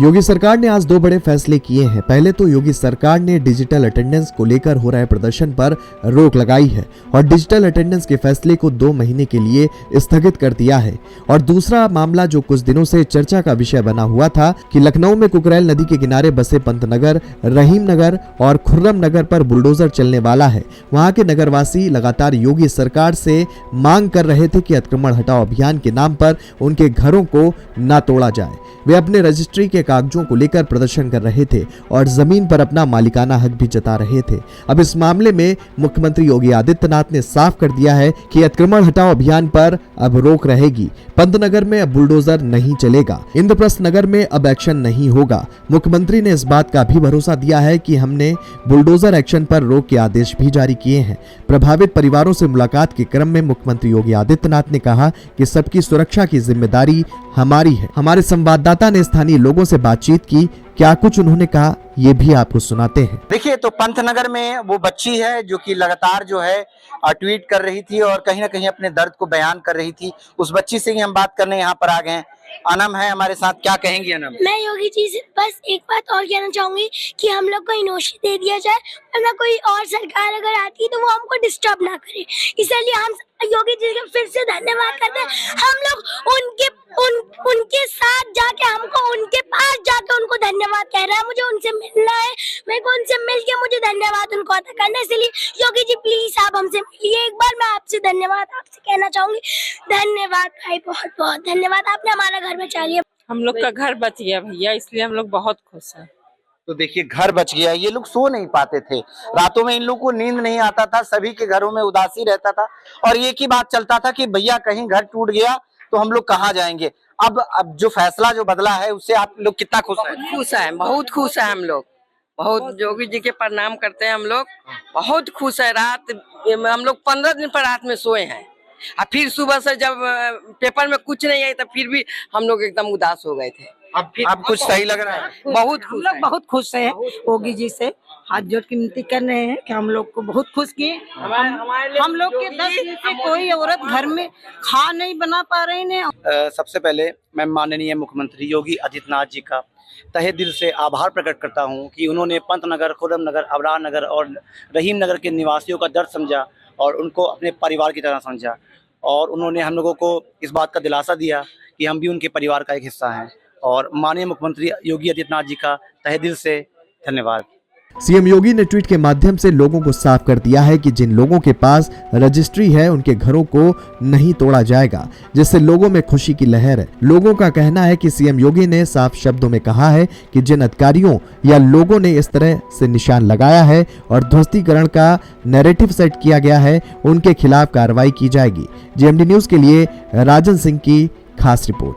योगी सरकार ने आज दो बड़े फैसले किए हैं। पहले तो योगी सरकार ने डिजिटल अटेंडेंस को लेकर हो रहे प्रदर्शन पर रोक लगाई है और डिजिटल अटेंडेंस के फैसले को 2 महीने के लिए स्थगित कर दिया है। और दूसरा मामला जो कुछ दिनों से चर्चा का विषय बना हुआ था कि लखनऊ में कुकरेल नदी के किनारे बसे पंतनगर, रहीम नगर और खुर्रम नगर पर बुलडोजर चलने वाला है। वहां के नगरवासी लगातार योगी सरकार से मांग कर रहे थे कि अतिक्रमण हटाओ अभियान के नाम पर उनके घरों को न तोड़ा जाए। वे अपने रजिस्ट्री के कागजों को लेकर प्रदर्शन कर रहे थे और जमीन पर अपना मालिकाना हक भी जता रहे थे। अब इस मामले में मुख्यमंत्री योगी आदित्यनाथ ने साफ कर दिया है कि अतिक्रमण हटाओ अभियान पर अब रोक रहेगी। पंतनगर में अब बुलडोजर नहीं चलेगा, इंद्रप्रस्थ नगर में अब एक्शन नहीं होगा। मुख्यमंत्री ने इस बात का भी भरोसा दिया है कि हमने बुलडोजर एक्शन पर रोक के आदेश भी जारी किए हैं। प्रभावित परिवारों से मुलाकात के क्रम में मुख्यमंत्री योगी आदित्यनाथ ने कहा कि सबकी सुरक्षा की जिम्मेदारी हमारी है। हमारे संवाददाता ने स्थानीय लोगों से बातचीत की, क्या कुछ उन्होंने कहा ये भी आपको सुनाते हैं। देखिए, तो पंतनगर में वो बच्ची है जो कि लगातार जो है ट्वीट कर रही थी और कहीं ना कहीं अपने दर्द को बयान कर रही थी। उस बच्ची से ही हम बात करने यहाँ पर आ गए हैं। अनम है हमारे साथ, क्या कहेंगी अनम? मैं योगी जी से बस एक बात और कहना चाहूंगी कि हम लोग को इनोशी दे दिया जाए, वरना कोई और सरकार अगर आती है तो वो हमको डिस्टर्ब ना करे। इसलिए हम योगी जी का फिर से धन्यवाद करते हैं। हम लोग उनके साथ जाके, हमको उनके पास जाके उनको धन्यवाद कह रहा है। मुझे उनसे मिलना है, मेरे को उनसे मिलके मुझे धन्यवाद उनको अदा करना है। इसलिए योगी जी प्लीज आप हमसे मिलिए एक बार। मैं आपसे धन्यवाद आपसे कहना चाहूंगी। धन्यवाद भाई, बहुत बहुत धन्यवाद। आपने हमारा घर बचा लिया। हम लोग का घर बच गया भैया, इसलिए हम लोग बहुत खुश हैं। तो देखिए, घर बच गया। ये लोग सो नहीं पाते थे रातों में, इन लोगों को नींद नहीं आता था, सभी के घरों में उदासी रहता था और एक ही बात चलता था कि भैया कहीं घर टूट गया तो हम लोग कहाँ जाएंगे। अब जो फैसला जो बदला है उससे आप लोग कितना खुश हैं? खुश है, बहुत खुश है हम लोग। बहुत योगी जी के प्रणाम करते हैं हम लोग, बहुत खुश है। रात हम लोग 15 दिन पर रात में सोए हैं और फिर सुबह से जब पेपर में कुछ नहीं आई तो फिर भी हम लोग एकदम उदास हो गए थे। अब कुछ सही लग रहा है? बहुत हम लोग बहुत खुश हैं। योगी जी से हाथ जोड़ के विनती कर रहे हैं कि हम लोग को बहुत खुश किए। हम लोग के 10 दिन से कोई औरत घर में खा नहीं बना पा रही है। सबसे पहले मैं माननीय मुख्यमंत्री योगी आदित्यनाथ जी का तहे दिल से आभार प्रकट करता हूं कि उन्होंने पंतनगर, खुर्रम नगर, अबरार नगर और रहीम नगर के निवासियों का दर्द समझा और उनको अपने परिवार की तरह समझा और उन्होंने हम लोगों को इस बात का दिलासा दिया कि हम भी उनके परिवार का एक हिस्सा हैं। और माननीय मुख्यमंत्री योगी आदित्यनाथ जी का तहे दिल से धन्यवाद। सीएम योगी ने ट्वीट के माध्यम से लोगों को साफ कर दिया है कि जिन लोगों के पास रजिस्ट्री है उनके घरों को नहीं तोड़ा जाएगा, जिससे लोगों में खुशी की लहर है। लोगों का कहना है कि सीएम योगी ने साफ शब्दों में कहा है कि जिन अधिकारियों या लोगों ने इस तरह से निशान लगाया है और ध्वस्तीकरण का नैरेटिव सेट किया गया है, उनके खिलाफ कार्रवाई की जाएगी। जीएमडी न्यूज के लिए राजन सिंह की खास रिपोर्ट।